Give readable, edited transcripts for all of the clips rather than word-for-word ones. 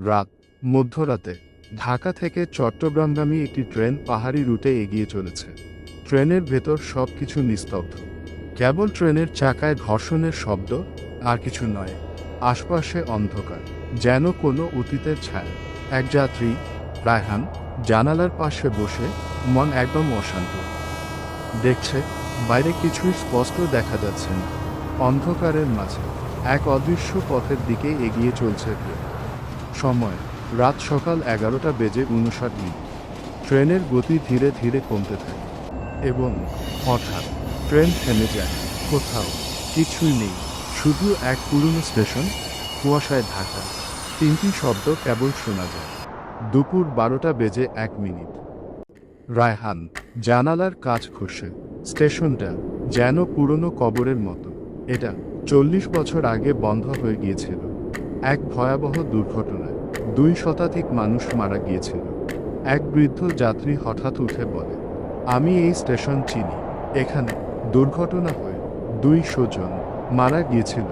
রাত, মধ্যরাতে ঢাকা থেকে চট্টগ্রামগামী একটি ট্রেন পাহাড়ি রুটে এগিয়ে চলেছে। ট্রেনের ভেতর সবকিছু নিস্তব্ধ, কেবল ট্রেনের চাকায় ঘর্ষণের শব্দ, আর কিছু নয়। আশপাশে অন্ধকার, যেন কোনো অতীতের ছায়া। এক যাত্রী, রায়হান, জানালার পাশে বসে, মন একদম অশান্ত। দেখছে, বাইরে কিছুই স্পষ্ট দেখা যাচ্ছে না। অন্ধকারের মাঝে এক অদৃশ্য পথের দিকে এগিয়ে চলছে ট্রেন। সময় রাত সকাল 11:59। ট্রেনের গতি ধীরে ধীরে কমতে থাকে এবং হঠাৎ ট্রেন থেমে যায়। কোথাও কিছুই নেই, শুধু এক পুরনো স্টেশন, কুয়াশায় ঢাকা। তিনটি শব্দ কেবল শোনা যায়। দুপুর 12:01। রায়হান জানালার কাজ ঘষে। স্টেশনটা যেন পুরনো কবরের মতো। এটা 40 বছর আগে বন্ধ হয়ে গিয়েছিল। এক ভয়াবহ দুর্ঘটনায় 2 শতাধিক মানুষ মারা গিয়েছিল। এক বৃদ্ধ যাত্রী হঠাৎ উঠে বলে, আমি এই স্টেশন চিনি। এখানে দুর্ঘটনা হয়ে 200 জন মারা গিয়েছিল।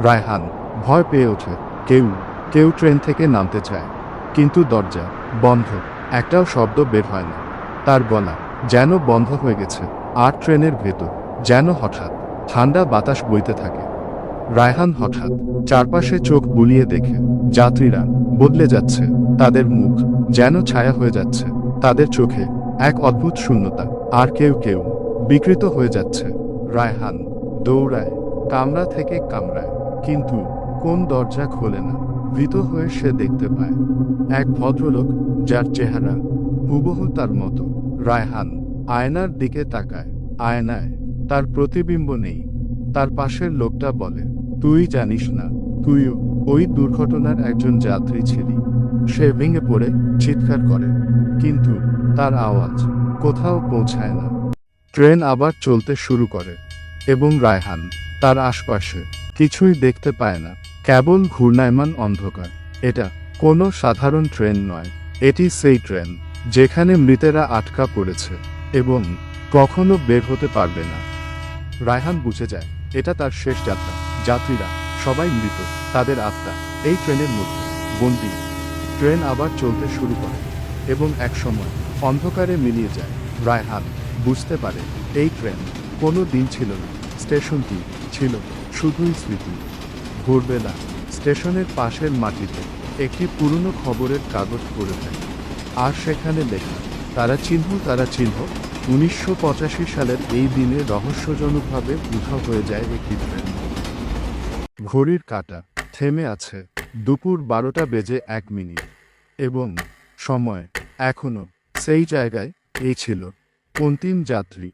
রায়হান ভয় পেয়ে ওঠে। কেউ কেউ ট্রেন থেকে নামতে চায়, কিন্তু দরজা বন্ধ। একটাও শব্দ বের হয় না। তার গলা যেন বন্ধ হয়ে গেছে। আর ট্রেনের ভেতর যেন হঠাৎ ঠান্ডা বাতাস বইতে থাকে। রায়হান হঠাৎ চারপাশে চোখ বুলিয়ে দেখে, যাত্রীরা বদলে যাচ্ছে। তাদের মুখ যেন ছায়া হয়ে যাচ্ছে। তাদের চোখে এক অদ্ভুত শূন্যতা। আর কেউ কেউ বিকৃত হয়ে যাচ্ছে। রায়হান দৌড়ায়, কামরা থেকে কামরায়, কিন্তু কোন দরজা খোলে না। ভীত হয়ে সে দেখতে পায় এক ভদ্রলোক, যার চেহারা হুবহু তার মতো। রায়হান আয়নার দিকে তাকায়। আয়নায় তার প্রতিবিম্ব নেই। তার পাশের লোকটা বলে, তুই জানিস না, তুইও ওই দুর্ঘটনার একজন যাত্রী ছিলি। সে ভেঙে পড়ে চিৎকার করে, কিন্তু তার আওয়াজ কোথাও পৌঁছায় না। ট্রেন আবার চলতে শুরু করে এবং রায়হান তার আশপাশে কিছুই দেখতে পায় না, কেবল ঘূর্ণায়মান অন্ধকার। এটা কোনো সাধারণ ট্রেন নয়। এটি সেই ট্রেন যেখানে মৃতেরা আটকা পড়েছে এবং কখনো বের হতে পারবে না। রায়হান বুঝে যায় এটা তার শেষ যাত্রা। যাত্রীরা সবাই মৃত, তাদের আত্মা এই ট্রেনের মধ্যে বন্দী। ট্রেন আবার চলতে শুরু করে এবং একসময় অন্ধকারে মিলিয়ে যায়। রায়হান বুঝতে পারে এই ট্রেন কোনো দিন ছিল না। স্টেশনটি ছিল শুধুই স্মৃতি। ভোরবেলা স্টেশনের পাশের মাটিতে একটি পুরনো খবরের কাগজ পড়ে থাকে, আর সেখানে লেখা, তারা চিহ্ন 1985 সালের এই দিনে রহস্যজনকভাবে উধাও হয়ে যায় একটি ট্রেন। ঘড়ির কাঁটা থেমে আছে। দুপুর 12:01 এবং সময় এখনো সেই জায়গায়। এই ছিল অন্তিম যাত্রী।